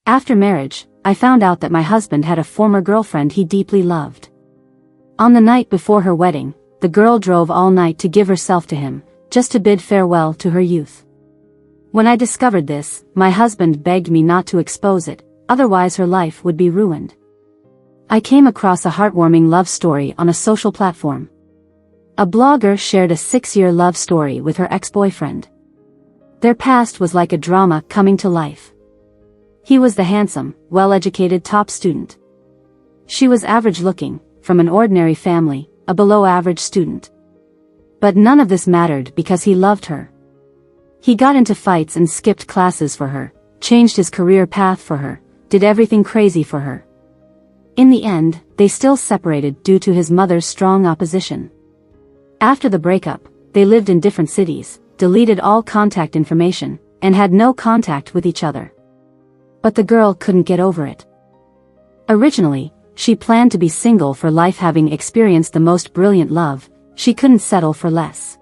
After marriage, I found out that my husband had a former girlfriend he deeply loved. On the night before her wedding, the girl drove all night to give herself to him, just to bid farewell to her youth. When I discovered this, my husband begged me not to expose it, otherwise her life would be ruined. I came across a heartwarming love story on a social platform. A blogger shared a 6-year love story with her ex-boyfriend. Their past was like a drama coming to life. He was the handsome, well-educated top student. She was average-looking, from an ordinary family, a below-average student. But none of this mattered because he loved her. He got into fights and skipped classes for her, changed his career path for her, did everything crazy for her. In the end, they still separated due to his mother's strong opposition. After the breakup, they lived in different cities, deleted all contact information, and had no contact with each other. But the girl couldn't get over it. Originally, she planned to be single for life, having experienced the most brilliant love. She couldn't settle for less.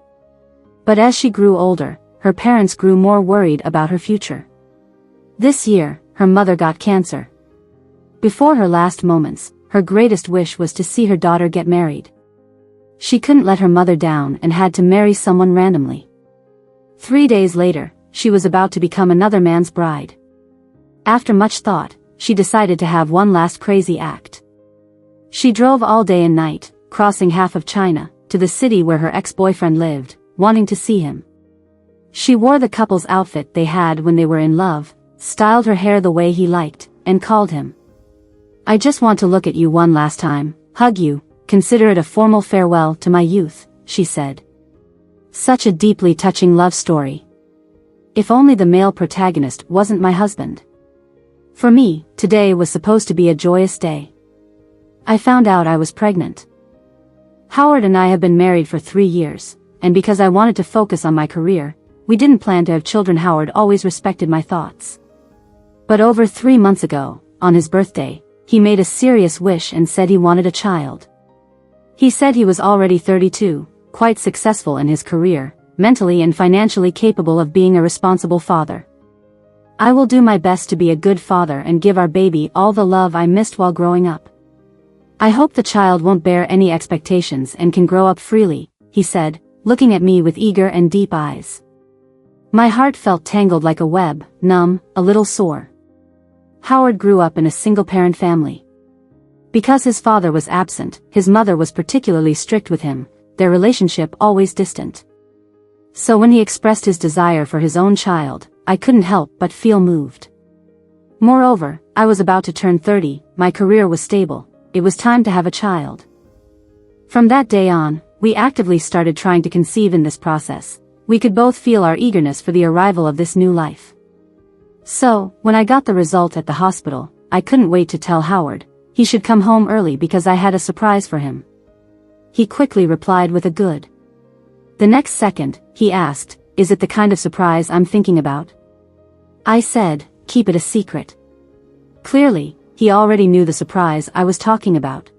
But as she grew older, her parents grew more worried about her future. This year, her mother got cancer. Before her last moments, her greatest wish was to see her daughter get married. She couldn't let her mother down and had to marry someone randomly. 3 days later, she was about to become another man's bride. After much thought, she decided to have one last crazy act. She drove all day and night, crossing half of China, to the city where her ex-boyfriend lived, wanting to see him. She wore the couple's outfit they had when they were in love, styled her hair the way he liked, and called him. "I just want to look at you one last time, hug you, consider it a formal farewell to my youth," she said. Such a deeply touching love story. If only the male protagonist wasn't my husband. For me, today was supposed to be a joyous day. I found out I was pregnant. Howard and I have been married for 3 years, and because I wanted to focus on my career, we didn't plan to have children. Howard always respected my thoughts. But over 3 months ago, on his birthday, he made a serious wish and said he wanted a child. He said he was already 32, quite successful in his career, mentally and financially capable of being a responsible father. "I will do my best to be a good father and give our baby all the love I missed while growing up. I hope the child won't bear any expectations and can grow up freely," he said, looking at me with eager and deep eyes. My heart felt tangled like a web, numb, a little sore. Howard grew up in a single-parent family. Because his father was absent, his mother was particularly strict with him, their relationship always distant. So when he expressed his desire for his own child, I couldn't help but feel moved. Moreover, I was about to turn 30, my career was stable. It was time to have a child. From that day on, we actively started trying to conceive. In this process, we could both feel our eagerness for the arrival of this new life. So, when I got the result at the hospital, I couldn't wait to tell Howard. He should come home early because I had a surprise for him. He quickly replied with a good. The next second, he asked, "Is it the kind of surprise I'm thinking about?" I said, "Keep it a secret." Clearly, he already knew the surprise I was talking about.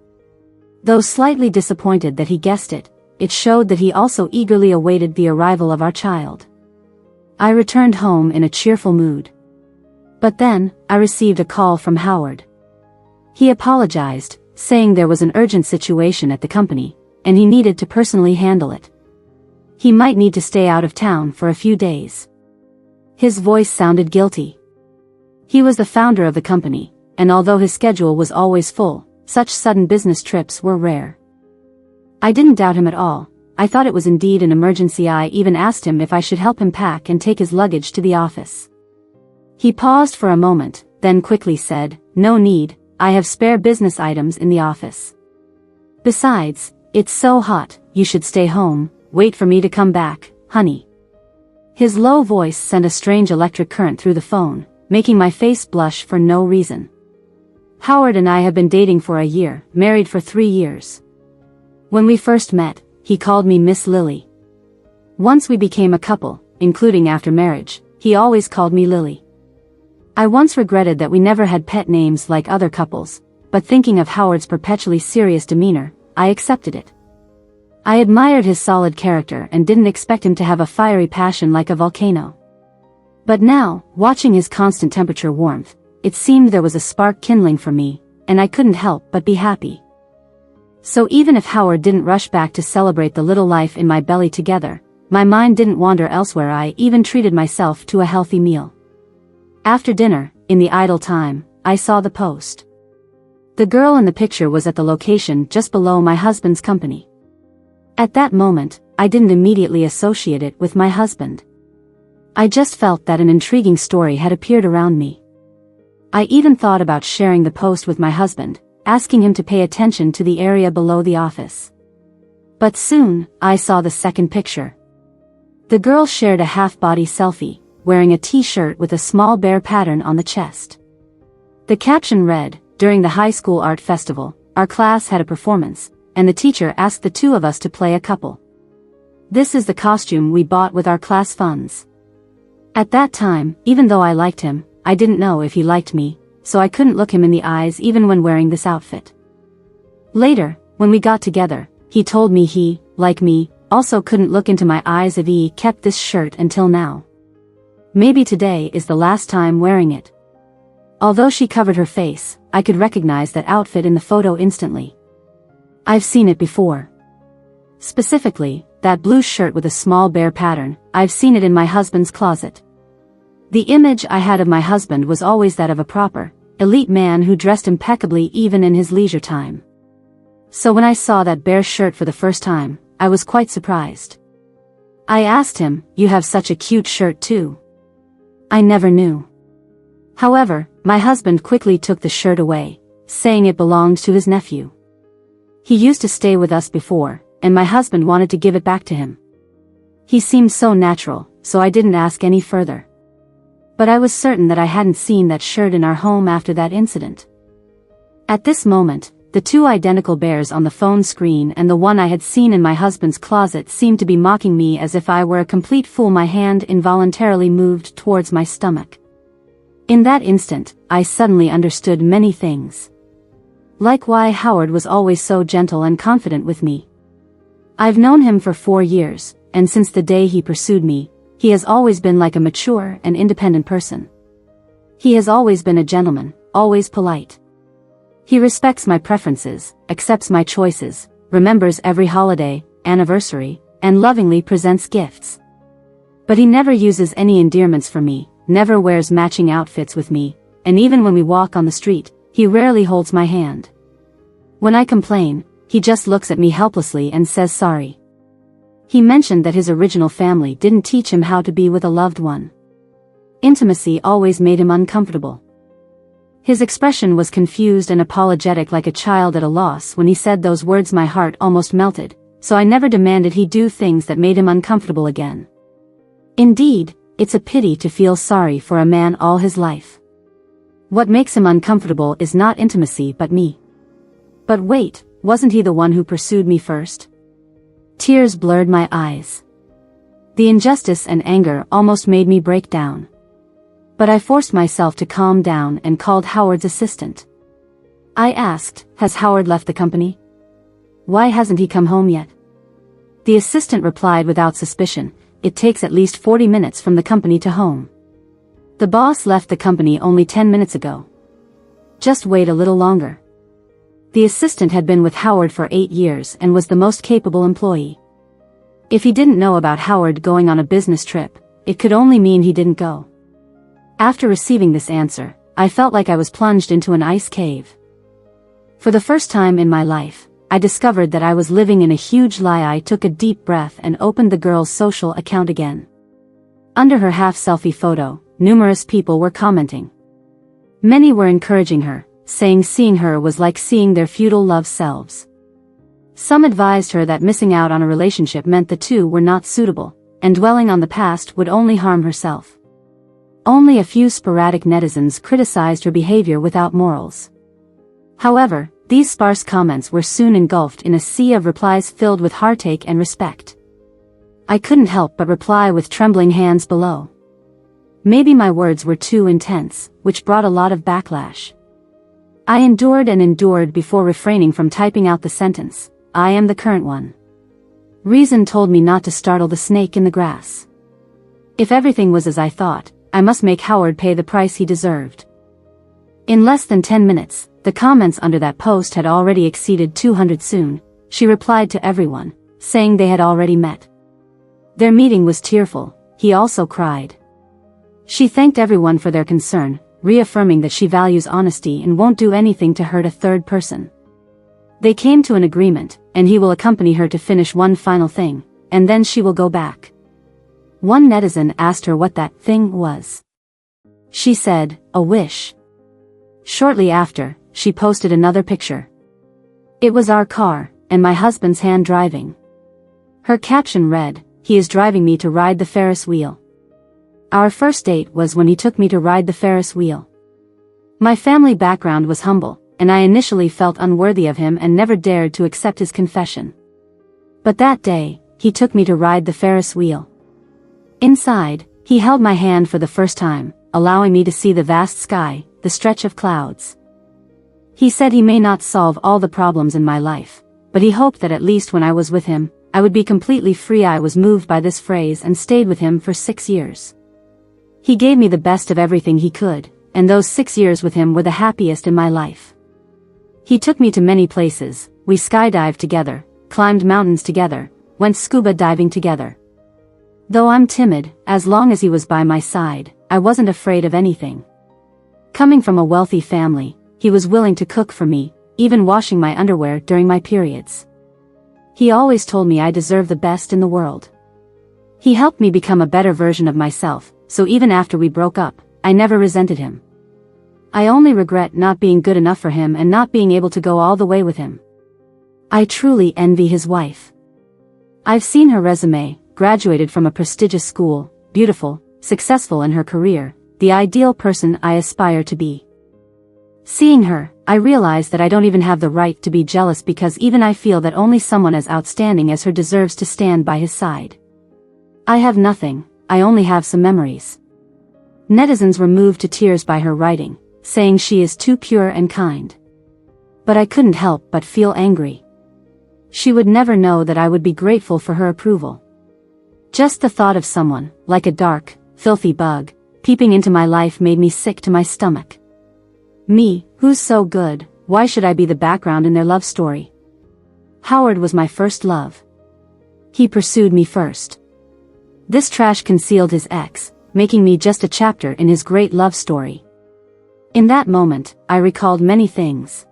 Though slightly disappointed that he guessed it, it showed that he also eagerly awaited the arrival of our child. I returned home in a cheerful mood. But then, I received a call from Howard. He apologized, saying there was an urgent situation at the company, and he needed to personally handle it. He might need to stay out of town for a few days. His voice sounded guilty. He was the founder of the company, and although his schedule was always full, such sudden business trips were rare. I didn't doubt him at all. I thought it was indeed an emergency. I even asked him if I should help him pack and take his luggage to the office. He paused for a moment, then quickly said, "No need, I have spare business items in the office. Besides, it's so hot, you should stay home, wait for me to come back, honey." His low voice sent a strange electric current through the phone, making my face blush for no reason. Howard and I have been dating for a year, married for 3 years. When we first met, he called me Miss Lily. Once we became a couple, including after marriage, he always called me Lily. I once regretted that we never had pet names like other couples, but thinking of Howard's perpetually serious demeanor, I accepted it. I admired his solid character and didn't expect him to have a fiery passion like a volcano. But now, watching his constant temperature warmth, it seemed there was a spark kindling for me, and I couldn't help but be happy. So even if Howard didn't rush back to celebrate the little life in my belly together, my mind didn't wander elsewhere. I even treated myself to a healthy meal. After dinner, in the idle time, I saw the post. The girl in the picture was at the location just below my husband's company. At that moment, I didn't immediately associate it with my husband. I just felt that an intriguing story had appeared around me. I even thought about sharing the post with my husband, asking him to pay attention to the area below the office. But soon, I saw the second picture. The girl shared a half-body selfie, wearing a t-shirt with a small bear pattern on the chest. The caption read, "During the high school art festival, our class had a performance, and the teacher asked the two of us to play a couple. This is the costume we bought with our class funds." At that time, even though I liked him, I didn't know if he liked me, so I couldn't look him in the eyes even when wearing this outfit. Later, when we got together, he told me he, like me, also couldn't look into my eyes if he kept this shirt until now. Maybe today is the last time wearing it. Although she covered her face, I could recognize that outfit in the photo instantly. I've seen it before. Specifically, that blue shirt with a small bear pattern, I've seen it in my husband's closet. The image I had of my husband was always that of a proper, elite man who dressed impeccably even in his leisure time. So when I saw that bear shirt for the first time, I was quite surprised. I asked him, "You have such a cute shirt too." I never knew. However, my husband quickly took the shirt away, saying it belonged to his nephew. He used to stay with us before, and my husband wanted to give it back to him. He seemed so natural, so I didn't ask any further. But I was certain that I hadn't seen that shirt in our home after that incident. At this moment, the two identical bears on the phone screen and the one I had seen in my husband's closet seemed to be mocking me as if I were a complete fool. My hand involuntarily moved towards my stomach. In that instant, I suddenly understood many things. Like why Howard was always so gentle and confident with me. I've known him for 4 years, and since the day he pursued me, he has always been like a mature and independent person. He has always been a gentleman, always polite. He respects my preferences, accepts my choices, remembers every holiday, anniversary, and lovingly presents gifts. But he never uses any endearments for me, never wears matching outfits with me, and even when we walk on the street, he rarely holds my hand. When I complain, he just looks at me helplessly and says sorry. He mentioned that his original family didn't teach him how to be with a loved one. Intimacy always made him uncomfortable. His expression was confused and apologetic, like a child at a loss. When he said those words, my heart almost melted, so I never demanded he do things that made him uncomfortable again. Indeed, it's a pity to feel sorry for a man all his life. What makes him uncomfortable is not intimacy but me. But wait, wasn't he the one who pursued me first? Tears blurred my eyes. The injustice and anger almost made me break down. But I forced myself to calm down and called Howard's assistant. I asked, "Has Howard left the company? Why hasn't he come home yet?" The assistant replied without suspicion, "It takes at least 40 minutes from the company to home. The boss left the company only 10 minutes ago. Just wait a little longer." The assistant had been with Howard for 8 years and was the most capable employee. If he didn't know about Howard going on a business trip, it could only mean he didn't go. After receiving this answer, I felt like I was plunged into an ice cave. For the first time in my life, I discovered that I was living in a huge lie. I took a deep breath and opened the girl's social account again. Under her half-selfie photo, numerous people were commenting. Many were encouraging her, saying seeing her was like seeing their feudal love selves. Some advised her that missing out on a relationship meant the two were not suitable, and dwelling on the past would only harm herself. Only a few sporadic netizens criticized her behavior without morals. However, these sparse comments were soon engulfed in a sea of replies filled with heartache and respect. I couldn't help but reply with trembling hands below. Maybe my words were too intense, which brought a lot of backlash. I endured and endured before refraining from typing out the sentence, "I am the current one." Reason told me not to startle the snake in the grass. If everything was as I thought, I must make Howard pay the price he deserved. In less than 10 minutes, the comments under that post had already exceeded 200 soon. She replied to everyone, saying they had already met. Their meeting was tearful, he also cried. She thanked everyone for their concern, reaffirming that she values honesty and won't do anything to hurt a third person. They came to an agreement, and he will accompany her to finish one final thing, and then she will go back. One netizen asked her what that thing was. She said, "A wish." Shortly after, she posted another picture. It was our car, and my husband's hand driving. Her caption read, "He is driving me to ride the Ferris wheel." Our first date was when he took me to ride the Ferris wheel. My family background was humble, and I initially felt unworthy of him and never dared to accept his confession. But that day, he took me to ride the Ferris wheel. Inside, he held my hand for the first time, allowing me to see the vast sky, the stretch of clouds. He said he may not solve all the problems in my life, but he hoped that at least when I was with him, I would be completely free. I was moved by this phrase and stayed with him for 6 years. He gave me the best of everything he could, and those 6 years with him were the happiest in my life. He took me to many places, we skydived together, climbed mountains together, went scuba diving together. Though I'm timid, as long as he was by my side, I wasn't afraid of anything. Coming from a wealthy family, he was willing to cook for me, even washing my underwear during my periods. He always told me I deserve the best in the world. He helped me become a better version of myself, so even after we broke up, I never resented him. I only regret not being good enough for him and not being able to go all the way with him. I truly envy his wife. I've seen her resume, graduated from a prestigious school, beautiful, successful in her career, the ideal person I aspire to be. Seeing her, I realize that I don't even have the right to be jealous because even I feel that only someone as outstanding as her deserves to stand by his side. I have nothing, I only have some memories. Netizens were moved to tears by her writing, saying she is too pure and kind. But I couldn't help but feel angry. She would never know that I would be grateful for her approval. Just the thought of someone, like a dark, filthy bug, peeping into my life made me sick to my stomach. Me, who's so good, why should I be the background in their love story? Howard was my first love. He pursued me first. This trash concealed his ex, making me just a chapter in his great love story. In that moment, I recalled many things.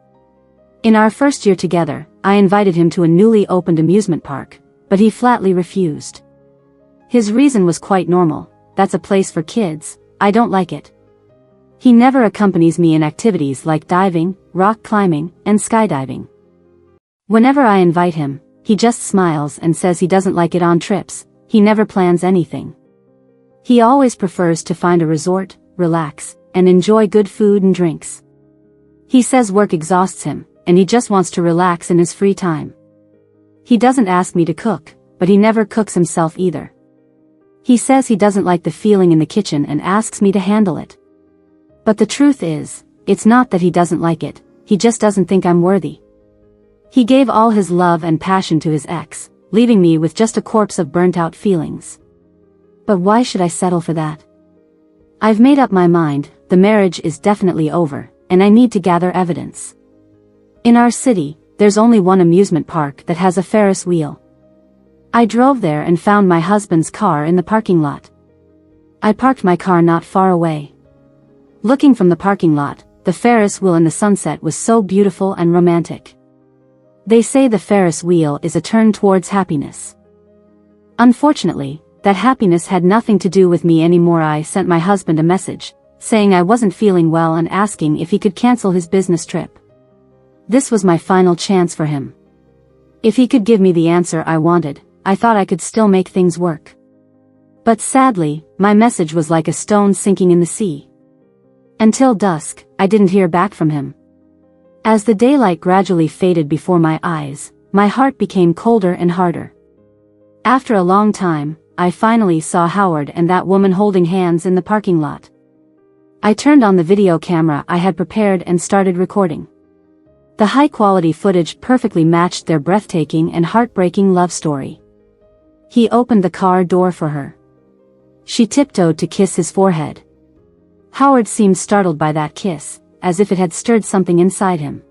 In our first year together, I invited him to a newly opened amusement park, but he flatly refused. His reason was quite normal: that's a place for kids, I don't like it. He never accompanies me in activities like diving, rock climbing, and skydiving. Whenever I invite him, he just smiles and says he doesn't like it on trips, he never plans anything. He always prefers to find a resort, relax, and enjoy good food and drinks. He says work exhausts him, and he just wants to relax in his free time. He doesn't ask me to cook, but he never cooks himself either. He says he doesn't like the feeling in the kitchen and asks me to handle it. But the truth is, it's not that he doesn't like it, he just doesn't think I'm worthy. He gave all his love and passion to his ex, leaving me with just a corpse of burnt-out feelings. But why should I settle for that? I've made up my mind, the marriage is definitely over, and I need to gather evidence. In our city, there's only one amusement park that has a Ferris wheel. I drove there and found my husband's car in the parking lot. I parked my car not far away. Looking from the parking lot, the Ferris wheel in the sunset was so beautiful and romantic. They say the Ferris wheel is a turn towards happiness. Unfortunately, that happiness had nothing to do with me anymore. I sent my husband a message, saying I wasn't feeling well and asking if he could cancel his business trip. This was my final chance for him. If he could give me the answer I wanted, I thought I could still make things work. But sadly, my message was like a stone sinking in the sea. Until dusk, I didn't hear back from him. As the daylight gradually faded before my eyes, my heart became colder and harder. After a long time, I finally saw Howard and that woman holding hands in the parking lot. I turned on the video camera I had prepared and started recording. The high-quality footage perfectly matched their breathtaking and heartbreaking love story. He opened the car door for her. She tiptoed to kiss his forehead. Howard seemed startled by that kiss, as if it had stirred something inside him.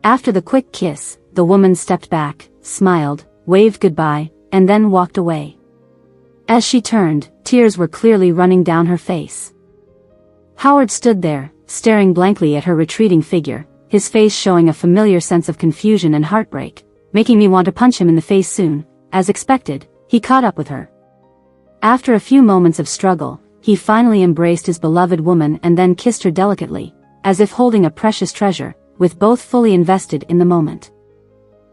After the quick kiss, the woman stepped back, smiled, waved goodbye, and then walked away. As she turned, tears were clearly running down her face. Howard stood there, staring blankly at her retreating figure, his face showing a familiar sense of confusion and heartbreak, making me want to punch him in the face soon. As expected, he caught up with her. After a few moments of struggle, he finally embraced his beloved woman and then kissed her delicately, as if holding a precious treasure, with both fully invested in the moment.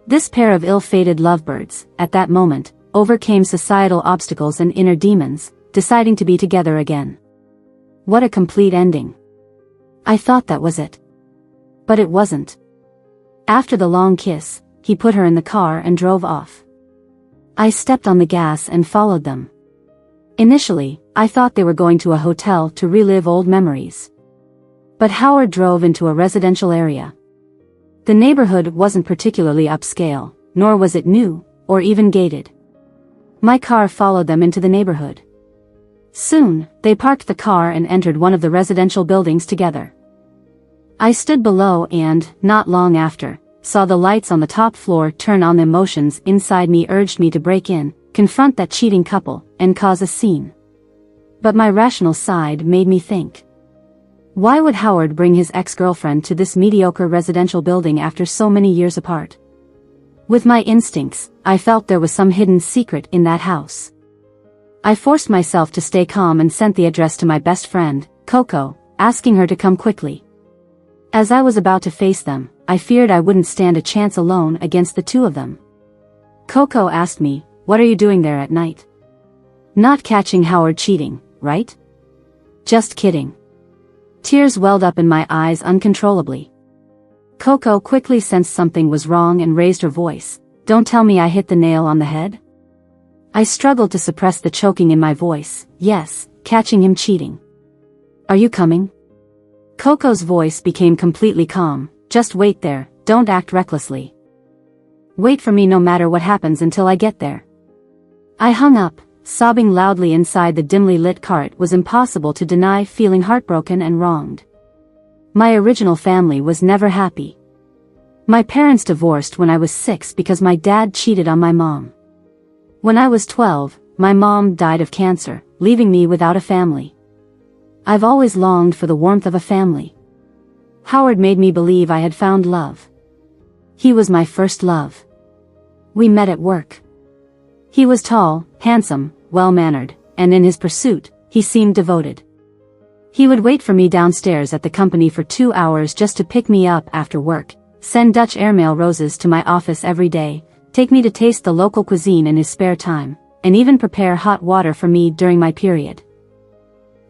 This pair of ill-fated lovebirds, at that moment, overcame societal obstacles and inner demons, deciding to be together again. What a complete ending. I thought that was it. But it wasn't. After the long kiss, he put her in the car and drove off. I stepped on the gas and followed them. Initially, I thought they were going to a hotel to relive old memories. But Howard drove into a residential area. The neighborhood wasn't particularly upscale, nor was it new, or even gated. My car followed them into the neighborhood. Soon, they parked the car and entered one of the residential buildings together. I stood below and, not long after, saw the lights on the top floor turn on. The emotions inside me urged me to break in, confront that cheating couple, and cause a scene. But my rational side made me think. Why would Howard bring his ex-girlfriend to this mediocre residential building after so many years apart? With my instincts, I felt there was some hidden secret in that house. I forced myself to stay calm and sent the address to my best friend, Coco, asking her to come quickly. As I was about to face them, I feared I wouldn't stand a chance alone against the two of them. Coco asked me, "What are you doing there at night?" "Not catching Howard cheating, right?" "Just kidding." Tears welled up in my eyes uncontrollably. Coco quickly sensed something was wrong and raised her voice. "Don't tell me I hit the nail on the head?" I struggled to suppress the choking in my voice. "Yes, catching him cheating." "Are you coming?" Coco's voice became completely calm. "Just wait there, don't act recklessly. Wait for me no matter what happens until I get there." I hung up, sobbing loudly inside the dimly lit car. It was impossible to deny feeling heartbroken and wronged. My original family was never happy. My parents divorced when I was 6 because my dad cheated on my mom. When I was 12, my mom died of cancer, leaving me without a family. I've always longed for the warmth of a family. Howard made me believe I had found love. He was my first love. We met at work. He was tall, handsome, well-mannered, and in his pursuit, he seemed devoted. He would wait for me downstairs at the company for 2 hours just to pick me up after work, send Dutch airmail roses to my office every day, take me to taste the local cuisine in his spare time, and even prepare hot water for me during my period.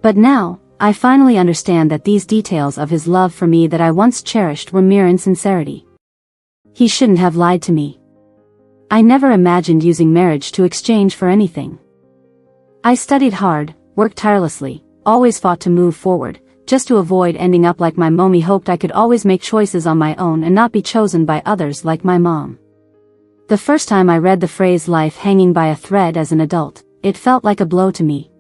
But now, I finally understand that these details of his love for me that I once cherished were mere insincerity. He shouldn't have lied to me. I never imagined using marriage to exchange for anything. I studied hard, worked tirelessly, always fought to move forward, just to avoid ending up like my mommy. Hoped I could always make choices on my own and not be chosen by others like my mom. The first time I read the phrase "life hanging by a thread" as an adult, it felt like a blow to me.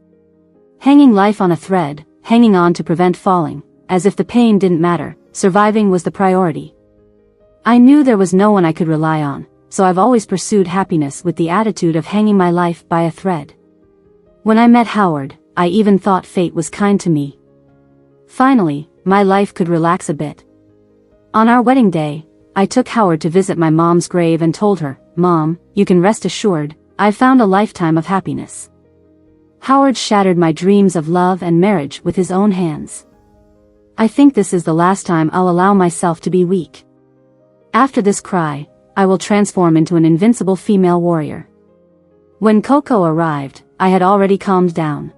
Hanging life on a thread, hanging on to prevent falling, as if the pain didn't matter, surviving was the priority. I knew there was no one I could rely on, so I've always pursued happiness with the attitude of hanging my life by a thread. When I met Howard, I even thought fate was kind to me. Finally, my life could relax a bit. On our wedding day, I took Howard to visit my mom's grave and told her, "Mom, you can rest assured, I've found a lifetime of happiness." Howard shattered my dreams of love and marriage with his own hands. I think this is the last time I'll allow myself to be weak. After this cry, I will transform into an invincible female warrior. When Coco arrived, I had already calmed down.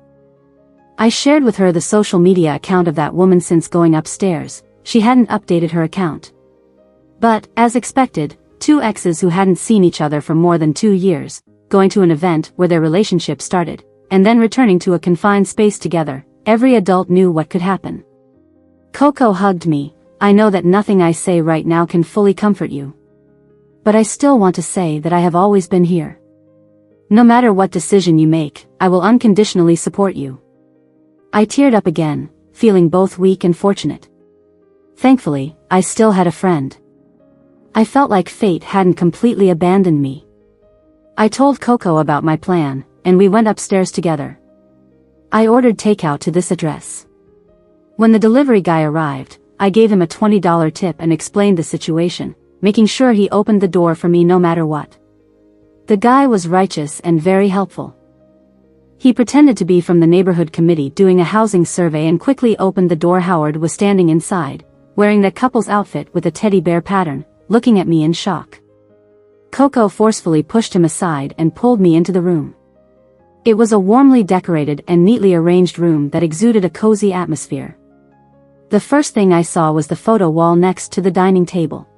I shared with her the social media account of that woman. Since going upstairs, she hadn't updated her account. But, as expected, two exes who hadn't seen each other for more than 2 years, going to an event where their relationship started, and then returning to a confined space together, every adult knew what could happen. Coco hugged me. "I know that nothing I say right now can fully comfort you. But I still want to say that I have always been here. No matter what decision you make, I will unconditionally support you." I teared up again, feeling both weak and fortunate. Thankfully, I still had a friend. I felt like fate hadn't completely abandoned me. I told Coco about my plan, and we went upstairs together. I ordered takeout to this address. When the delivery guy arrived, I gave him a $20 tip and explained the situation, making sure he opened the door for me no matter what. The guy was righteous and very helpful. He pretended to be from the neighborhood committee doing a housing survey and quickly opened the door. Howard was standing inside, wearing the couple's outfit with a teddy bear pattern, looking at me in shock. Coco forcefully pushed him aside and pulled me into the room. It was a warmly decorated and neatly arranged room that exuded a cozy atmosphere. The first thing I saw was the photo wall next to the dining table.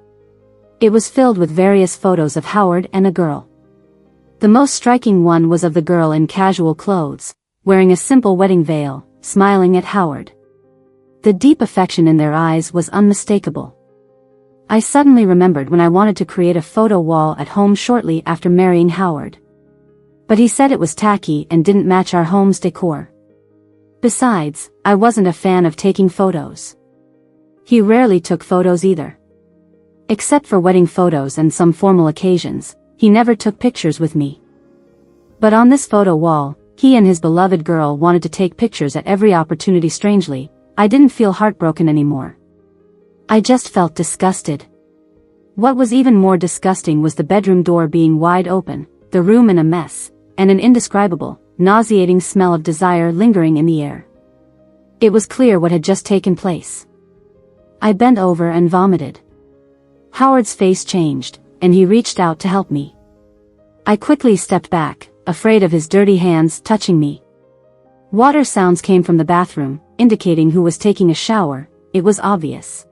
It was filled with various photos of Howard and a girl. The most striking one was of the girl in casual clothes, wearing a simple wedding veil, smiling at Howard. The deep affection in their eyes was unmistakable. I suddenly remembered when I wanted to create a photo wall at home shortly after marrying Howard. But he said it was tacky and didn't match our home's decor. Besides, I wasn't a fan of taking photos. He rarely took photos either. Except for wedding photos and some formal occasions, he never took pictures with me. But on this photo wall, he and his beloved girl wanted to take pictures at every opportunity. Strangely, I didn't feel heartbroken anymore. I just felt disgusted. What was even more disgusting was the bedroom door being wide open, the room in a mess, and an indescribable, nauseating smell of desire lingering in the air. It was clear what had just taken place. I bent over and vomited. Howard's face changed, and he reached out to help me. I quickly stepped back, afraid of his dirty hands touching me. Water sounds came from the bathroom, indicating who was taking a shower. It was obvious.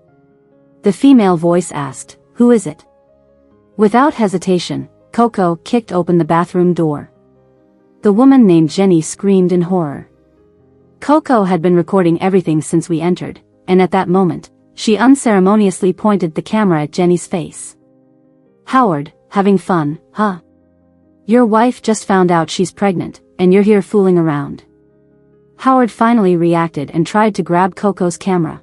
The female voice asked, "Who is it?" Without hesitation, Coco kicked open the bathroom door. The woman named Jenny screamed in horror. Coco had been recording everything since we entered, and at that moment, she unceremoniously pointed the camera at Jenny's face. "Howard, having fun, huh? Your wife just found out she's pregnant, and you're here fooling around." Howard finally reacted and tried to grab Coco's camera.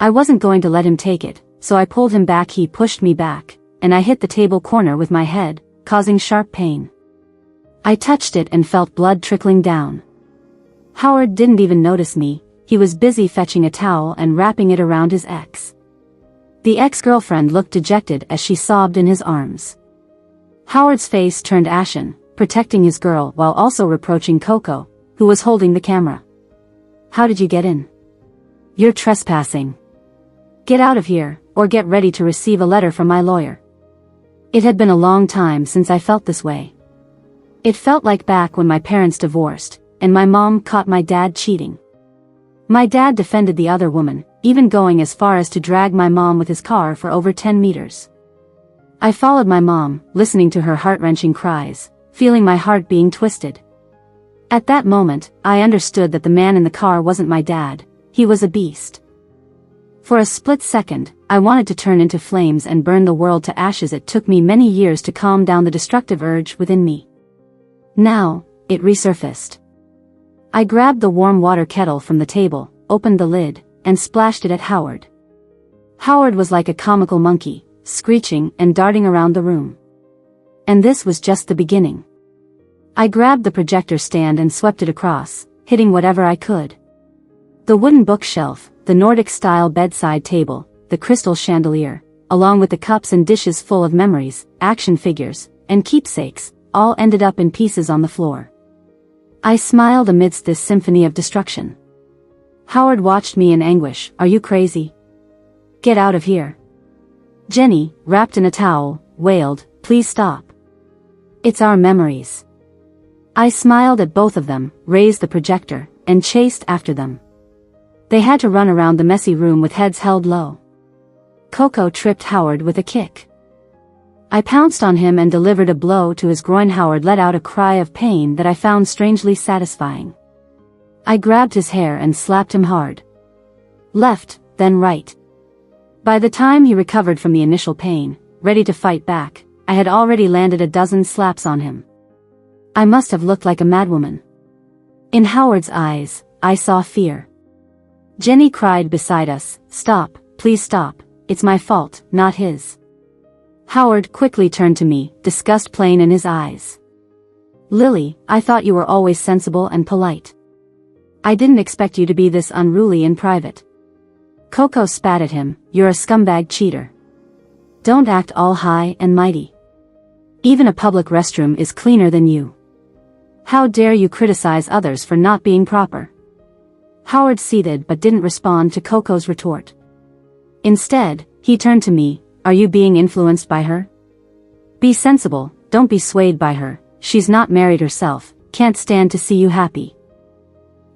I wasn't going to let him take it, so I pulled him back. He pushed me back, and I hit the table corner with my head, causing sharp pain. I touched it and felt blood trickling down. Howard didn't even notice me. He was busy fetching a towel and wrapping it around his ex. The ex-girlfriend looked dejected as she sobbed in his arms. Howard's face turned ashen, protecting his girl while also reproaching Coco, who was holding the camera. "How did you get in? You're trespassing. Get out of here, or get ready to receive a letter from my lawyer." It had been a long time since I felt this way. It felt like back when my parents divorced, and my mom caught my dad cheating. My dad defended the other woman, even going as far as to drag my mom with his car for over 10 meters. I followed my mom, listening to her heart-wrenching cries, feeling my heart being twisted. At that moment, I understood that the man in the car wasn't my dad. He was a beast. For a split second, I wanted to turn into flames and burn the world to ashes. It took me many years to calm down the destructive urge within me. Now, it resurfaced. I grabbed the warm water kettle from the table, opened the lid, and splashed it at Howard. Howard was like a comical monkey, screeching and darting around the room. And this was just the beginning. I grabbed the projector stand and swept it across, hitting whatever I could. The wooden bookshelf, the Nordic-style bedside table, the crystal chandelier, along with the cups and dishes full of memories, action figures, and keepsakes, all ended up in pieces on the floor. I smiled amidst this symphony of destruction. Howard watched me in anguish. "Are you crazy? Get out of here." Jenny, wrapped in a towel, wailed, "Please stop. It's our memories." I smiled at both of them, raised the projector, and chased after them. They had to run around the messy room with heads held low. Coco tripped Howard with a kick. I pounced on him and delivered a blow to his groin. Howard let out a cry of pain that I found strangely satisfying. I grabbed his hair and slapped him hard. Left, then right. By the time he recovered from the initial pain, ready to fight back, I had already landed a dozen slaps on him. I must have looked like a madwoman. In Howard's eyes, I saw fear. Jenny cried beside us, "Stop, please stop, it's my fault, not his. Howard quickly turned to me, disgust plain in his eyes. Lily, I thought you were always sensible and polite. I didn't expect you to be this unruly in private. Coco spat at him, you're a scumbag cheater. Don't act all high and mighty. Even a public restroom is cleaner than you. How dare you criticize others for not being proper? Howard seethed but didn't respond to Coco's retort. Instead, he turned to me, are you being influenced by her? Be sensible, don't be swayed by her, she's not married herself, can't stand to see you happy.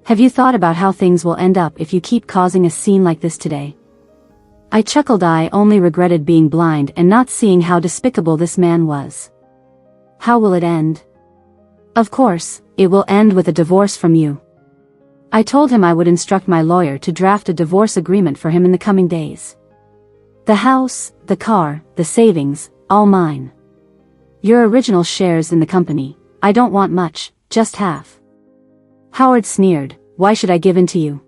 Have you thought about how things will end up if you keep causing a scene like this today? I chuckled. I only regretted being blind and not seeing how despicable this man was. How will it end? Of course, it will end with a divorce from you. I told him I would instruct my lawyer to draft a divorce agreement for him in the coming days. The house, the car, the savings, all mine. Your original shares in the company, I don't want much, just half. Howard sneered, why should I give in to you?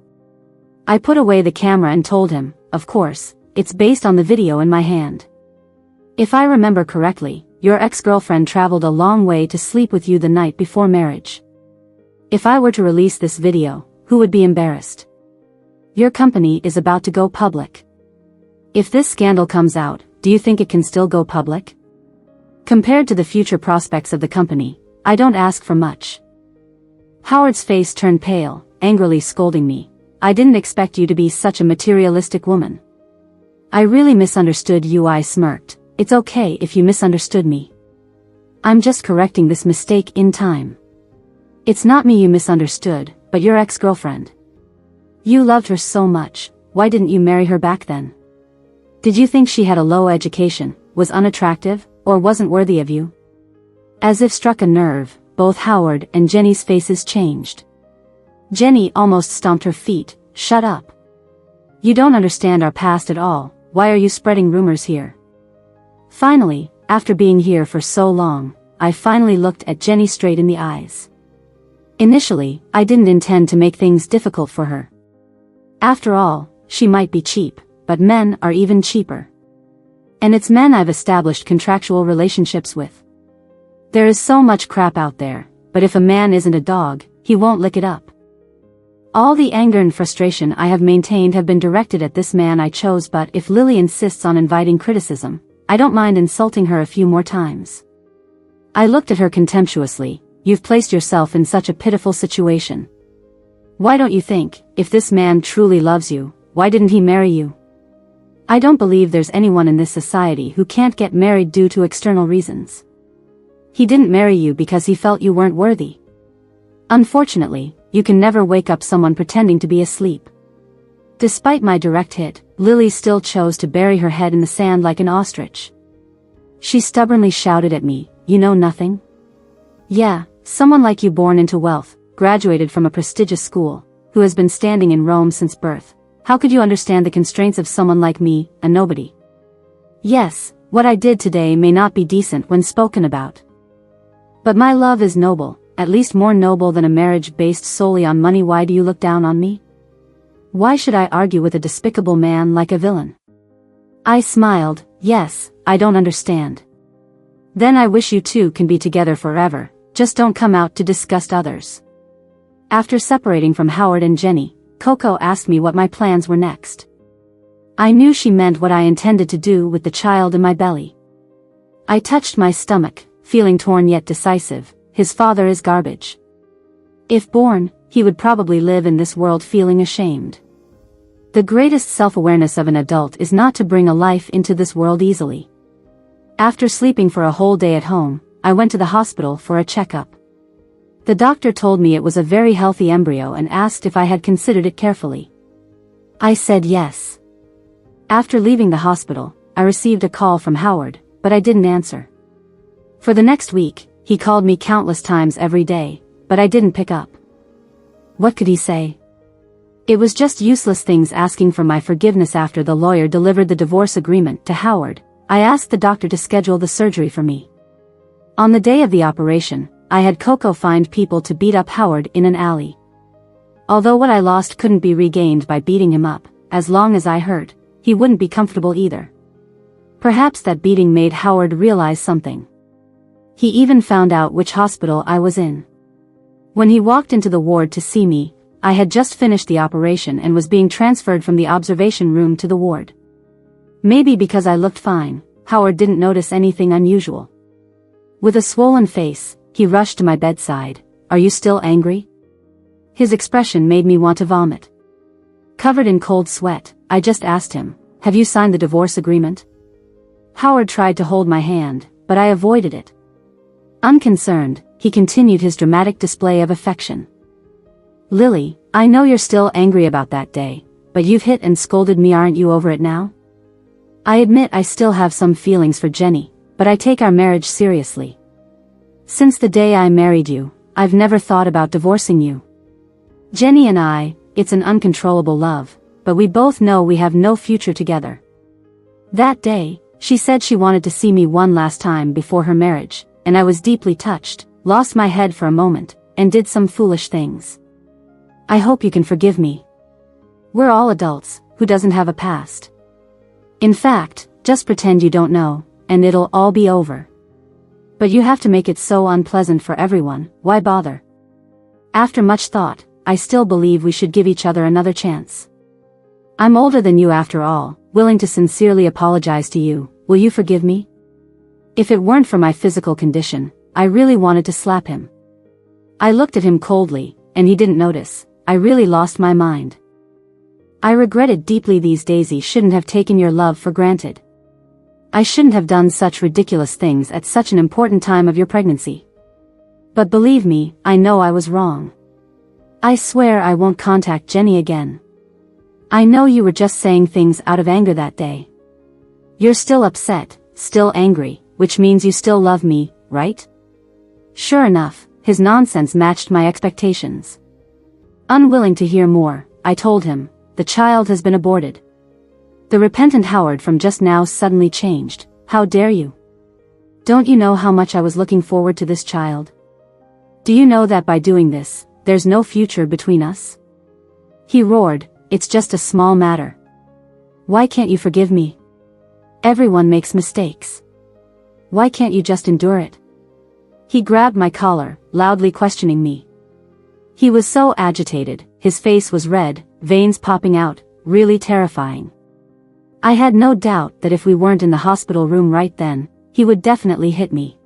I put away the camera and told him, of course, it's based on the video in my hand. If I remember correctly, your ex-girlfriend traveled a long way to sleep with you the night before marriage. If I were to release this video, who would be embarrassed? Your company is about to go public. If this scandal comes out, do you think it can still go public? Compared to the future prospects of the company, I don't ask for much. Howard's face turned pale, angrily scolding me. I didn't expect you to be such a materialistic woman. I really misunderstood you. I smirked. It's okay if you misunderstood me. I'm just correcting this mistake in time. It's not me you misunderstood, but your ex-girlfriend. You loved her so much, why didn't you marry her back then? Did you think she had a low education, was unattractive, or wasn't worthy of you? As if struck a nerve, both Howard and Jenny's faces changed. Jenny almost stomped her feet, shut up. You don't understand our past at all, why are you spreading rumors here? Finally, after being here for so long, I finally looked at Jenny straight in the eyes. Initially, I didn't intend to make things difficult for her. After all, she might be cheap, but men are even cheaper. And it's men I've established contractual relationships with. There is so much crap out there, but if a man isn't a dog, he won't lick it up. All the anger and frustration I have maintained have been directed at this man I chose, but if Lily insists on inviting criticism, I don't mind insulting her a few more times. I looked at her contemptuously. You've placed yourself in such a pitiful situation. Why don't you think, if this man truly loves you, why didn't he marry you? I don't believe there's anyone in this society who can't get married due to external reasons. He didn't marry you because he felt you weren't worthy. Unfortunately, you can never wake up someone pretending to be asleep. Despite my direct hit, Lily still chose to bury her head in the sand like an ostrich. She stubbornly shouted at me, you know nothing? Yeah, someone like you born into wealth, graduated from a prestigious school, who has been standing in Rome since birth. How could you understand the constraints of someone like me, a nobody? Yes, what I did today may not be decent when spoken about. But my love is noble, at least more noble than a marriage based solely on money. Why do you look down on me? Why should I argue with a despicable man like a villain? I smiled, yes, I don't understand. Then I wish you two can be together forever, just don't come out to disgust others. After separating from Howard and Jenny, Coco asked me what my plans were next. I knew she meant what I intended to do with the child in my belly. I touched my stomach, feeling torn yet decisive. His father is garbage. If born, he would probably live in this world feeling ashamed. The greatest self-awareness of an adult is not to bring a life into this world easily. After sleeping for a whole day at home, I went to the hospital for a checkup. The doctor told me it was a very healthy embryo and asked if I had considered it carefully. I said yes. After leaving the hospital, I received a call from Howard, but I didn't answer. For the next week, he called me countless times every day, but I didn't pick up. What could he say? It was just useless things asking for my forgiveness. After the lawyer delivered the divorce agreement to Howard, I asked the doctor to schedule the surgery for me. On the day of the operation, I had Coco find people to beat up Howard in an alley. Although what I lost couldn't be regained by beating him up, as long as I hurt, he wouldn't be comfortable either. Perhaps that beating made Howard realize something. He even found out which hospital I was in. When he walked into the ward to see me, I had just finished the operation and was being transferred from the observation room to the ward. Maybe because I looked fine, Howard didn't notice anything unusual. With a swollen face, he rushed to my bedside. "Are you still angry?" His expression made me want to vomit. Covered in cold sweat, I just asked him, "Have you signed the divorce agreement?" Howard tried to hold my hand, but I avoided it. Unconcerned, he continued his dramatic display of affection. "Lily, I know you're still angry about that day, but you've hit and scolded me, aren't you over it now? I admit I still have some feelings for Jenny, but I take our marriage seriously. Since the day I married you, I've never thought about divorcing you. Jenny and I, it's an uncontrollable love, but we both know we have no future together." That day, she said she wanted to see me one last time before her marriage, and I was deeply touched, lost my head for a moment, and did some foolish things. I hope you can forgive me. We're all adults, who doesn't have a past? In fact, just pretend you don't know, and it'll all be over. But you have to make it so unpleasant for everyone, why bother? After much thought, I still believe we should give each other another chance. I'm older than you after all, willing to sincerely apologize to you. Will you forgive me? If it weren't for my physical condition, I really wanted to slap him. I looked at him coldly, and he didn't notice. I really lost my mind. I regretted deeply these days. I shouldn't have taken your love for granted. I shouldn't have done such ridiculous things at such an important time of your pregnancy. But believe me, I know I was wrong. I swear I won't contact Jenny again. I know you were just saying things out of anger that day. You're still upset, still angry, which means you still love me, right? Sure enough, his nonsense matched my expectations. Unwilling to hear more, I told him, "The child has been aborted." The repentant Howard from just now suddenly changed. "How dare you? Don't you know how much I was looking forward to this child? Do you know that by doing this, there's no future between us?" He roared, "It's just a small matter. Why can't you forgive me? Everyone makes mistakes. Why can't you just endure it?" He grabbed my collar, loudly questioning me. He was so agitated, his face was red, veins popping out, really terrifying. I had no doubt that if we weren't in the hospital room right then, he would definitely hit me.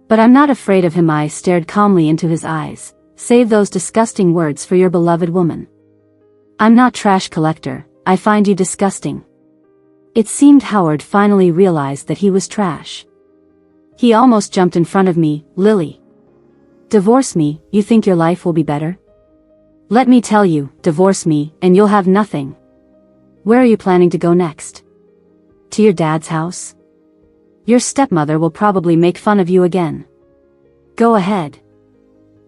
But I'm not afraid of him. I stared calmly into his eyes. "Save those disgusting words for your beloved woman. I'm not trash collector, I find you disgusting." It seemed Howard finally realized that he was trash. He almost jumped in front of me. "Lily. Divorce me, you think your life will be better? Let me tell you, divorce me, and you'll have nothing. Where are you planning to go next? To your dad's house? Your stepmother will probably make fun of you again. Go ahead.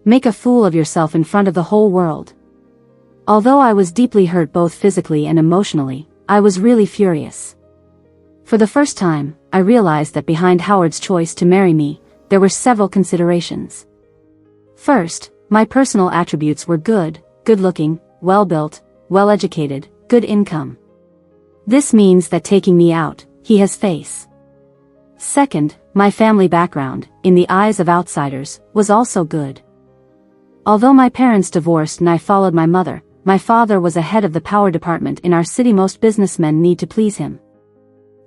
Make a fool of yourself in front of the whole world." Although I was deeply hurt both physically and emotionally, I was really furious. For the first time, I realized that behind Howard's choice to marry me, there were several considerations. First, my personal attributes were good-looking, well-built, well-educated, good income. This means that taking me out, he has face. Second, my family background, in the eyes of outsiders, was also good. Although my parents divorced and I followed my mother, my father was a head of the power department in our city. Most businessmen need to please him.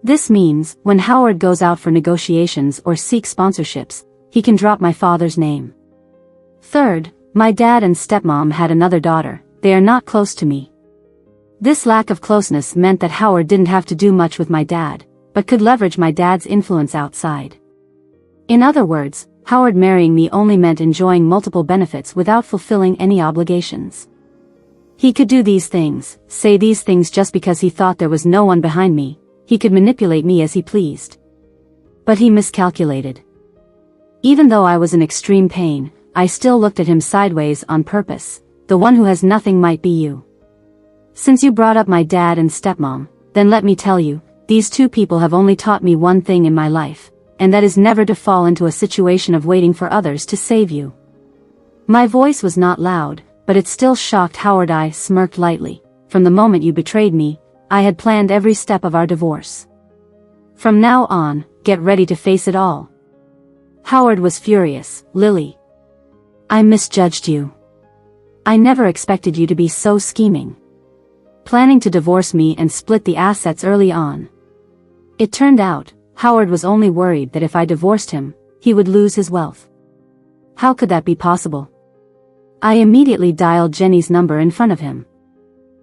This means, when Howard goes out for negotiations or seeks sponsorships, he can drop my father's name. Third, my dad and stepmom had another daughter. They are not close to me. This lack of closeness meant that Howard didn't have to do much with my dad, but could leverage my dad's influence outside. In other words, Howard marrying me only meant enjoying multiple benefits without fulfilling any obligations. He could do these things, say these things just because he thought there was no one behind me. He could manipulate me as he pleased. But he miscalculated. Even though I was in extreme pain, I still looked at him sideways on purpose. "The one who has nothing might be you. Since you brought up my dad and stepmom, then let me tell you, these two people have only taught me one thing in my life, and that is never to fall into a situation of waiting for others to save you." My voice was not loud, but it still shocked Howard. I smirked lightly. "From the moment you betrayed me, I had planned every step of our divorce. From now on, get ready to face it all. Howard was furious. Lily. I misjudged you. I never expected you to be so scheming. Planning to divorce me and split the assets early on. It turned out, Howard was only worried that if I divorced him, he would lose his wealth. How could that be possible? I immediately dialed Jenny's number in front of him.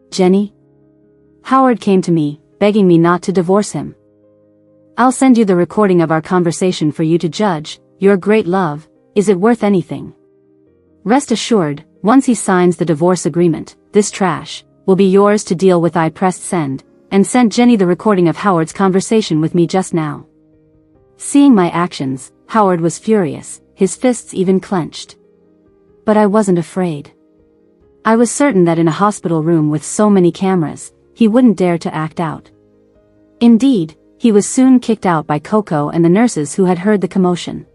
Jenny? Howard came to me, begging me not to divorce him. I'll send you the recording of our conversation for you to judge. Your great love, is it worth anything? Rest assured, once he signs the divorce agreement, this trash will be yours to deal with. I pressed send, and sent Jenny the recording of Howard's conversation with me just now. Seeing my actions, Howard was furious, his fists even clenched. But I wasn't afraid. I was certain that in a hospital room with so many cameras, he wouldn't dare to act out. Indeed, he was soon kicked out by Coco and the nurses who had heard the commotion.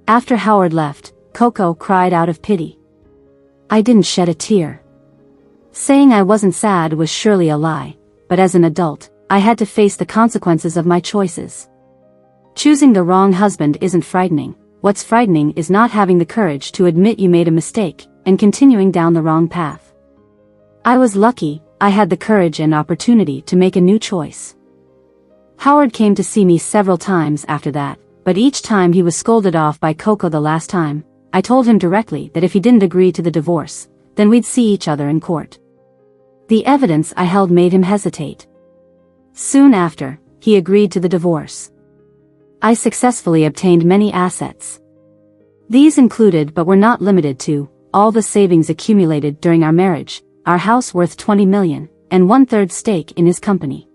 After Howard left, Coco cried out of pity. I didn't shed a tear. Saying I wasn't sad was surely a lie, but as an adult, I had to face the consequences of my choices. Choosing the wrong husband isn't frightening. What's frightening is not having the courage to admit you made a mistake, and continuing down the wrong path. I was lucky, I had the courage and opportunity to make a new choice. Howard came to see me several times after that, but each time he was scolded off by Coco. The last time, I told him directly that if he didn't agree to the divorce, then we'd see each other in court. The evidence I held made him hesitate. Soon after, he agreed to the divorce. I successfully obtained many assets. These included but were not limited to, all the savings accumulated during our marriage, our house worth $20 million, and 1/3 stake in his company.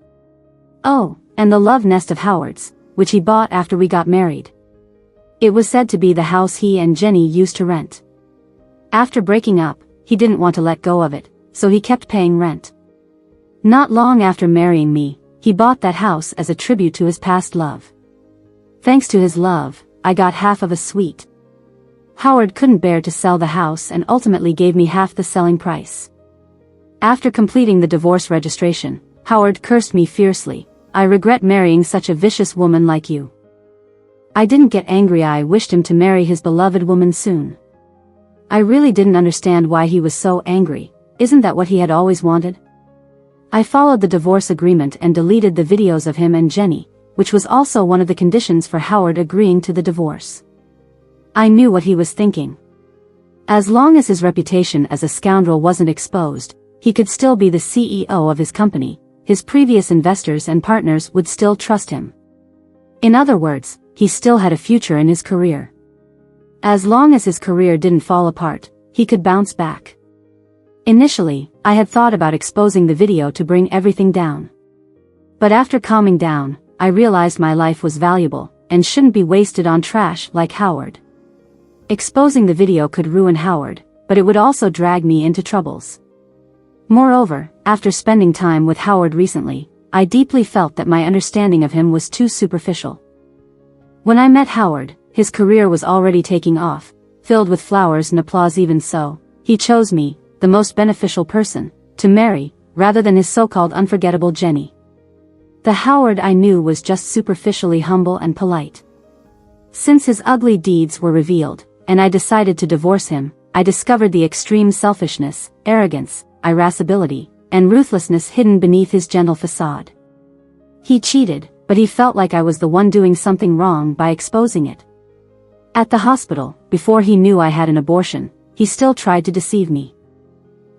Oh, and the love nest of Howard's, which he bought after we got married. It was said to be the house he and Jenny used to rent. After breaking up, he didn't want to let go of it, so he kept paying rent. Not long after marrying me, he bought that house as a tribute to his past love. Thanks to his love, I got half of a suite. Howard couldn't bear to sell the house and ultimately gave me half the selling price. After completing the divorce registration, Howard cursed me fiercely. I regret marrying such a vicious woman like you. I didn't get angry. I wished him to marry his beloved woman soon. I really didn't understand why he was so angry. Isn't that what he had always wanted? I followed the divorce agreement and deleted the videos of him and Jenny, which was also one of the conditions for Howard agreeing to the divorce. I knew what he was thinking. As long as his reputation as a scoundrel wasn't exposed, he could still be the CEO of his company. His previous investors and partners would still trust him. In other words, he still had a future in his career. As long as his career didn't fall apart, he could bounce back. Initially, I had thought about exposing the video to bring everything down. But after calming down, I realized my life was valuable, and shouldn't be wasted on trash like Howard. Exposing the video could ruin Howard, but it would also drag me into troubles. Moreover, after spending time with Howard recently, I deeply felt that my understanding of him was too superficial. When I met Howard, his career was already taking off, filled with flowers and applause. Even so, he chose me, the most beneficial person, to marry, rather than his so-called unforgettable Jenny. The Howard I knew was just superficially humble and polite. Since his ugly deeds were revealed, and I decided to divorce him, I discovered the extreme selfishness, arrogance, irascibility, and ruthlessness hidden beneath his gentle facade. He cheated, but he felt like I was the one doing something wrong by exposing it. At the hospital, before he knew I had an abortion, he still tried to deceive me.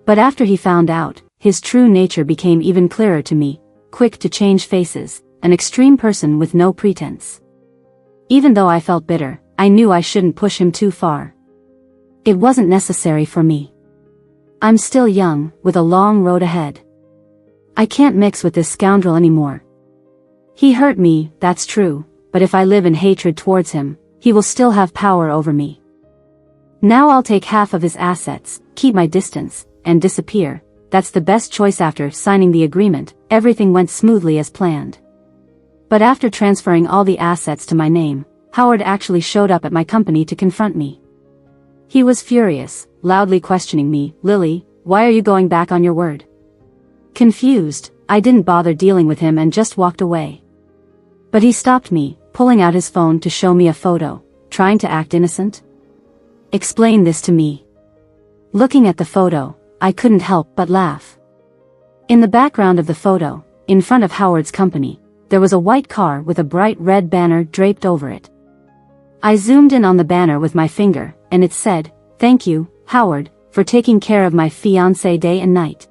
But after he found out, his true nature became even clearer to me, quick to change faces, an extreme person with no pretense. Even though I felt bitter, I knew I shouldn't push him too far. It wasn't necessary for me. I'm still young, with a long road ahead. I can't mix with this scoundrel anymore. He hurt me, that's true, but if I live in hatred towards him, he will still have power over me. Now I'll take half of his assets, keep my distance, and disappear. That's the best choice. After signing the agreement, everything went smoothly as planned. But after transferring all the assets to my name, Howard actually showed up at my company to confront me. He was furious, loudly questioning me. Lily, why are you going back on your word? Confused, I didn't bother dealing with him and just walked away. But he stopped me, pulling out his phone to show me a photo, trying to act innocent. Explain this to me. Looking at the photo, I couldn't help but laugh. In the background of the photo, in front of Howard's company, there was a white car with a bright red banner draped over it. I zoomed in on the banner with my finger, and it said, "Thank you, Howard, for taking care of my fiancé day and night."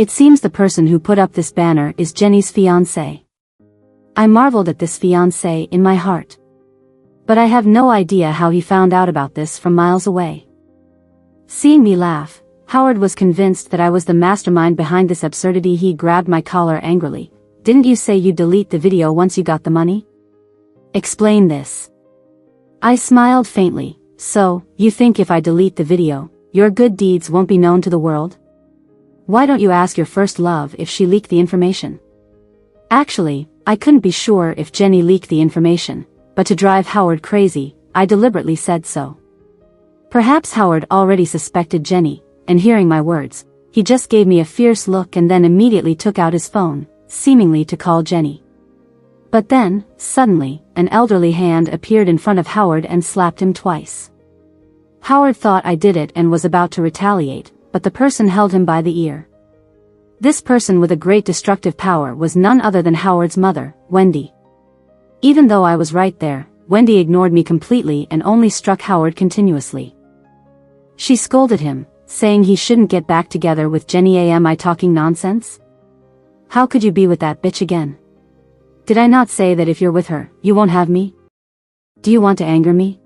It seems the person who put up this banner is Jenny's fiancé. I marveled at this fiancé in my heart. But I have no idea how he found out about this from miles away. Seeing me laugh, Howard was convinced that I was the mastermind behind this absurdity. He grabbed my collar angrily. "Didn't you say you'd delete the video once you got the money? Explain this." I smiled faintly. "So, you think if I delete the video, your good deeds won't be known to the world? Why don't you ask your first love if she leaked the information?" Actually, I couldn't be sure if Jenny leaked the information, but to drive Howard crazy, I deliberately said so. Perhaps Howard already suspected Jenny, and hearing my words, he just gave me a fierce look and then immediately took out his phone, seemingly to call Jenny. But then, suddenly, an elderly hand appeared in front of Howard and slapped him twice. Howard thought I did it and was about to retaliate, but the person held him by the ear. This person with a great destructive power was none other than Howard's mother, Wendy. Even though I was right there, Wendy ignored me completely and only struck Howard continuously. She scolded him, saying he shouldn't get back together with Jenny. Am I talking nonsense? How could you be with that bitch again? Did I not say that if you're with her, you won't have me? Do you want to anger me?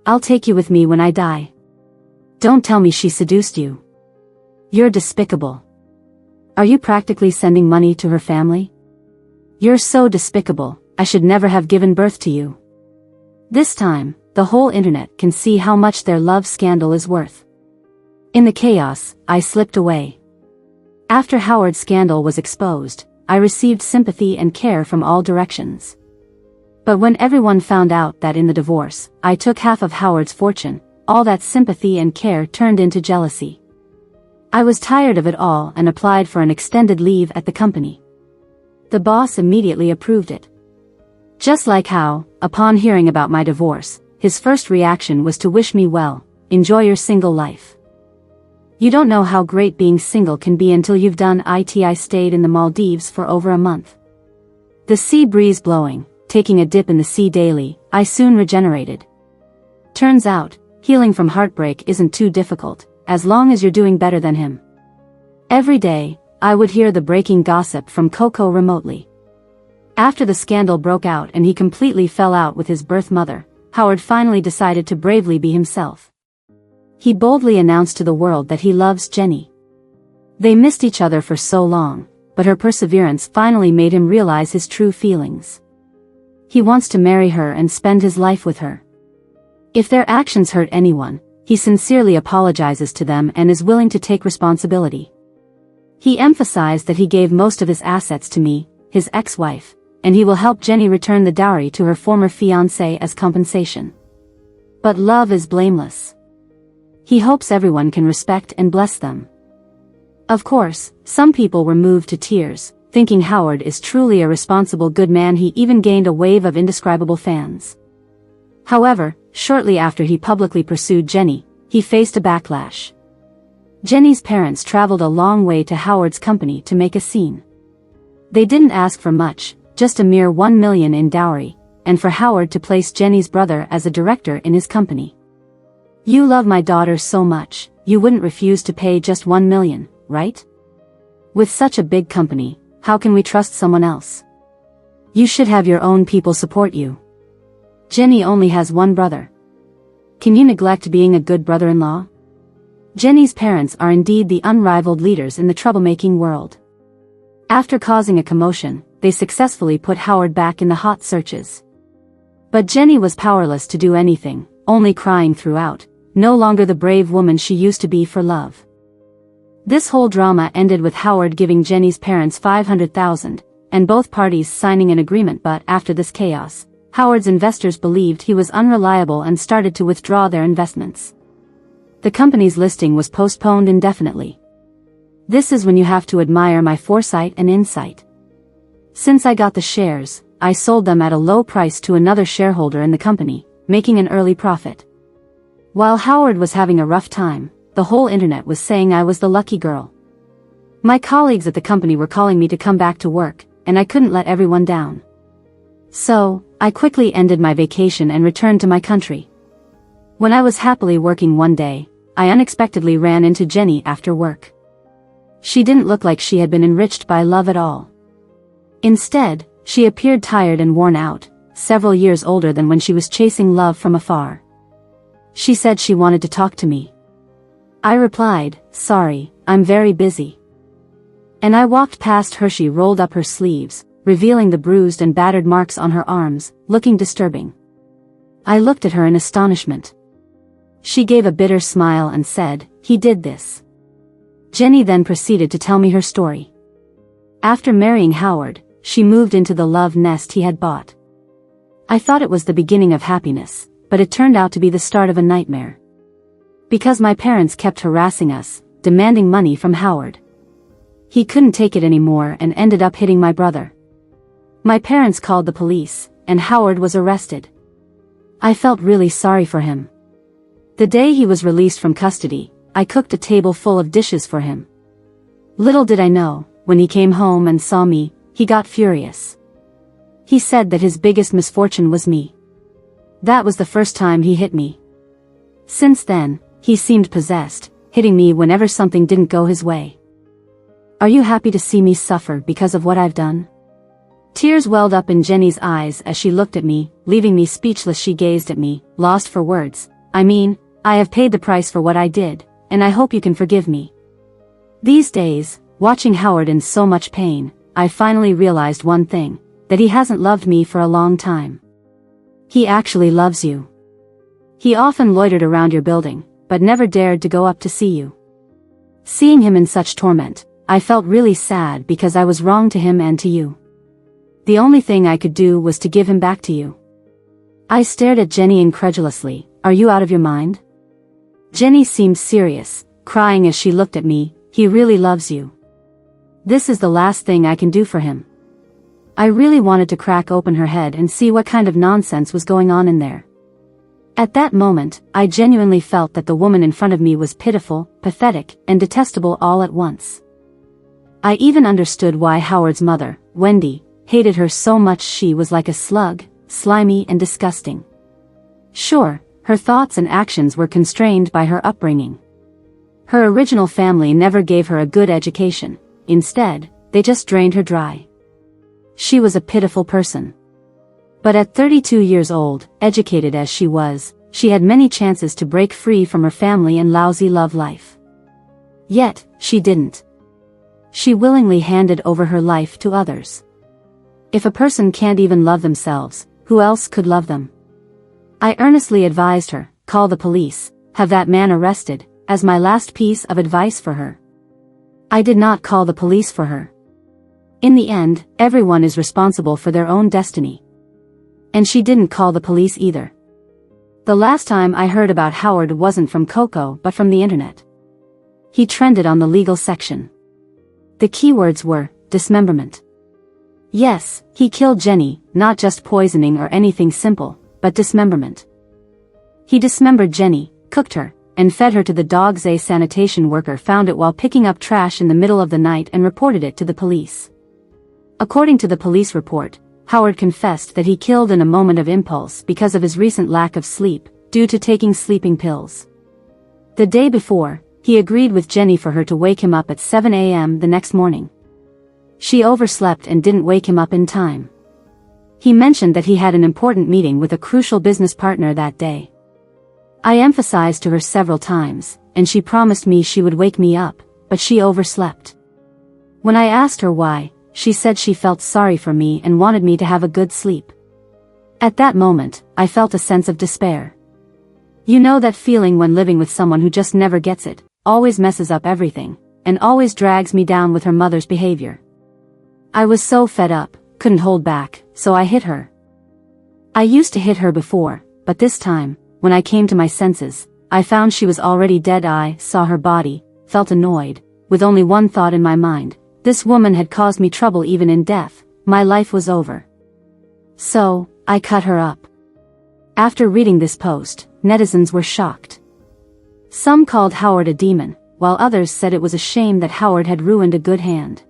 I'll take you with me when I die. Don't tell me she seduced you. You're despicable. Are you practically sending money to her family? You're so despicable, I should never have given birth to you. This time, the whole internet can see how much their love scandal is worth. In the chaos, I slipped away. After Howard's scandal was exposed, I received sympathy and care from all directions. But when everyone found out that in the divorce, I took half of Howard's fortune, all that sympathy and care turned into jealousy. I was tired of it all and applied for an extended leave at the company. The boss immediately approved it. Just like how, upon hearing about my divorce, his first reaction was to wish me well, enjoy your single life. You don't know how great being single can be until you've done it. I stayed in the Maldives for over a month. The sea breeze blowing, taking a dip in the sea daily, I soon regenerated. Turns out, healing from heartbreak isn't too difficult, as long as you're doing better than him. Every day, I would hear the breaking gossip from Coco remotely. After the scandal broke out and he completely fell out with his birth mother, Howard finally decided to bravely be himself. He boldly announced to the world that he loves Jenny. They missed each other for so long, but her perseverance finally made him realize his true feelings. He wants to marry her and spend his life with her. If their actions hurt anyone, he sincerely apologizes to them and is willing to take responsibility. He emphasized that he gave most of his assets to me, his ex-wife, and he will help Jenny return the dowry to her former fiancé as compensation. But love is blameless. He hopes everyone can respect and bless them. Of course, some people were moved to tears, thinking Howard is truly a responsible good man. He even gained a wave of indescribable fans. However, shortly after he publicly pursued Jenny, he faced a backlash. Jenny's parents traveled a long way to Howard's company to make a scene. They didn't ask for much, just a mere $1 million in dowry, and for Howard to place Jenny's brother as a director in his company. You love my daughter so much, you wouldn't refuse to pay just $1 million, right? With such a big company, how can we trust someone else? You should have your own people support you. Jenny only has one brother. Can you neglect being a good brother-in-law? Jenny's parents are indeed the unrivaled leaders in the troublemaking world. After causing a commotion, they successfully put Howard back in the hot searches. But Jenny was powerless to do anything, only crying throughout, no longer the brave woman she used to be for love. This whole drama ended with Howard giving Jenny's parents $500,000, and both parties signing an agreement. But after this chaos, Howard's investors believed he was unreliable and started to withdraw their investments. The company's listing was postponed indefinitely. This is when you have to admire my foresight and insight. Since I got the shares, I sold them at a low price to another shareholder in the company, making an early profit. While Howard was having a rough time, the whole internet was saying I was the lucky girl. My colleagues at the company were calling me to come back to work, and I couldn't let everyone down. So, I quickly ended my vacation and returned to my country. When I was happily working one day, I unexpectedly ran into Jenny after work. She didn't look like she had been enriched by love at all. Instead, she appeared tired and worn out, several years older than when she was chasing love from afar. She said she wanted to talk to me. I replied, "Sorry, I'm very busy." And I walked past her. She rolled up her sleeves, revealing the bruised and battered marks on her arms, looking disturbing. I looked at her in astonishment. She gave a bitter smile and said, "He did this." Jenny then proceeded to tell me her story. After marrying Howard, she moved into the love nest he had bought. I thought it was the beginning of happiness, but it turned out to be the start of a nightmare. Because my parents kept harassing us, demanding money from Howard. He couldn't take it anymore and ended up hitting my brother. My parents called the police, and Howard was arrested. I felt really sorry for him. The day he was released from custody, I cooked a table full of dishes for him. Little did I know, when he came home and saw me, he got furious. He said that his biggest misfortune was me. That was the first time he hit me. Since then, he seemed possessed, hitting me whenever something didn't go his way. Are you happy to see me suffer because of what I've done? Tears welled up in Jenny's eyes as she looked at me, leaving me speechless. She gazed at me, lost for words. I mean, I have paid the price for what I did, and I hope you can forgive me. These days, watching Howard in so much pain, I finally realized one thing, that he hasn't loved me for a long time. He actually loves you. He often loitered around your building, but never dared to go up to see you. Seeing him in such torment, I felt really sad because I was wrong to him and to you. The only thing I could do was to give him back to you. I stared at Jenny incredulously. Are you out of your mind? Jenny seemed serious, crying as she looked at me. He really loves you. This is the last thing I can do for him. I really wanted to crack open her head and see what kind of nonsense was going on in there. At that moment, I genuinely felt that the woman in front of me was pitiful, pathetic, and detestable all at once. I even understood why Howard's mother, Wendy, hated her so much. She was like a slug, slimy and disgusting. Sure, her thoughts and actions were constrained by her upbringing. Her original family never gave her a good education. Instead, they just drained her dry. She was a pitiful person. But at 32 years old, educated as she was, she had many chances to break free from her family and lousy love life. Yet, she didn't. She willingly handed over her life to others. If a person can't even love themselves, who else could love them? I earnestly advised her, call the police, have that man arrested, as my last piece of advice for her. I did not call the police for her. In the end, everyone is responsible for their own destiny. And she didn't call the police either. The last time I heard about Howard wasn't from Coco but from the internet. He trended on the legal section. The keywords were, dismemberment. Yes, he killed Jenny, not just poisoning or anything simple, but dismemberment. He dismembered Jenny, cooked her, and fed her to the dogs. A sanitation worker found it while picking up trash in the middle of the night and reported it to the police. According to the police report, Howard confessed that he killed in a moment of impulse because of his recent lack of sleep, due to taking sleeping pills. The day before, he agreed with Jenny for her to wake him up at 7 a.m. the next morning. She overslept and didn't wake him up in time. He mentioned that he had an important meeting with a crucial business partner that day. I emphasized to her several times, and she promised me she would wake me up, but she overslept. When I asked her why, she said she felt sorry for me and wanted me to have a good sleep. At that moment, I felt a sense of despair. You know that feeling when living with someone who just never gets it, always messes up everything, and always drags me down with her mother's behavior. I was so fed up, couldn't hold back, so I hit her. I used to hit her before, but this time, when I came to my senses, I found she was already dead. I saw her body, felt annoyed, with only one thought in my mind: this woman had caused me trouble even in death, my life was over. So, I cut her up. After reading this post, netizens were shocked. Some called Howard a demon, while others said it was a shame that Howard had ruined a good hand.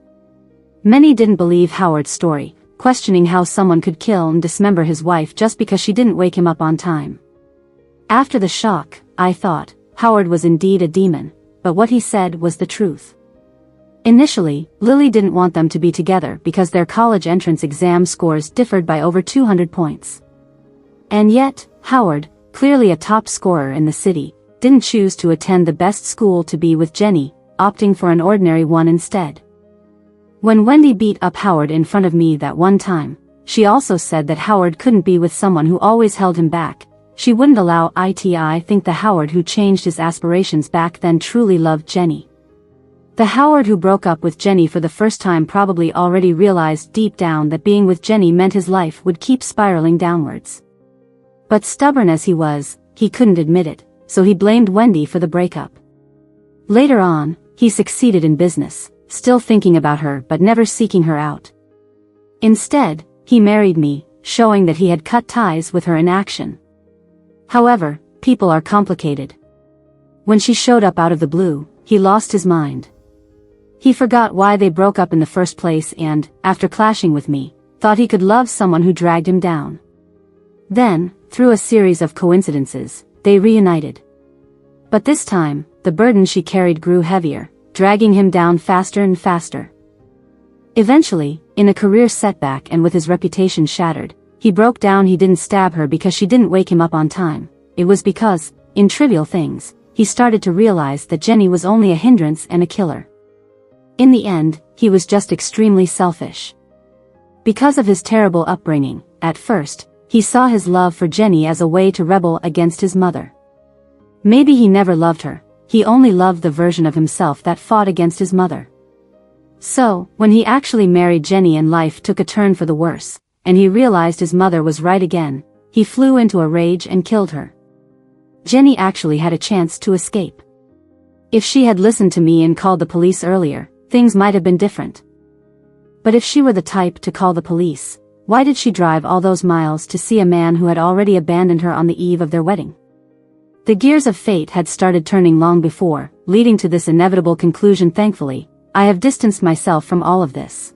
Many didn't believe Howard's story, questioning how someone could kill and dismember his wife just because she didn't wake him up on time. After the shock, I thought, Howard was indeed a demon, but what he said was the truth. Initially, Lily didn't want them to be together because their college entrance exam scores differed by over 200 points. And yet, Howard, clearly a top scorer in the city, didn't choose to attend the best school to be with Jenny, opting for an ordinary one instead. When Wendy beat up Howard in front of me that one time, she also said that Howard couldn't be with someone who always held him back. She wouldn't allow it. I think the Howard who changed his aspirations back then truly loved Jenny. The Howard who broke up with Jenny for the first time probably already realized deep down that being with Jenny meant his life would keep spiraling downwards. But stubborn as he was, he couldn't admit it, so he blamed Wendy for the breakup. Later on, he succeeded in business, still thinking about her but never seeking her out. Instead, he married me, showing that he had cut ties with her in action. However, people are complicated. When she showed up out of the blue, he lost his mind. He forgot why they broke up in the first place and, after clashing with me, thought he could love someone who dragged him down. Then, through a series of coincidences, they reunited. But this time, the burden she carried grew heavier, dragging him down faster and faster. Eventually, in a career setback and with his reputation shattered, he broke down. He didn't stab her because she didn't wake him up on time. It was because, in trivial things, he started to realize that Jenny was only a hindrance and a killer. In the end, he was just extremely selfish. Because of his terrible upbringing, at first, he saw his love for Jenny as a way to rebel against his mother. Maybe he never loved her, he only loved the version of himself that fought against his mother. So, when he actually married Jenny and life took a turn for the worse, and he realized his mother was right again, he flew into a rage and killed her. Jenny actually had a chance to escape. If she had listened to me and called the police earlier, things might have been different. But if she were the type to call the police, why did she drive all those miles to see a man who had already abandoned her on the eve of their wedding? The gears of fate had started turning long before, leading to this inevitable conclusion. Thankfully, I have distanced myself from all of this.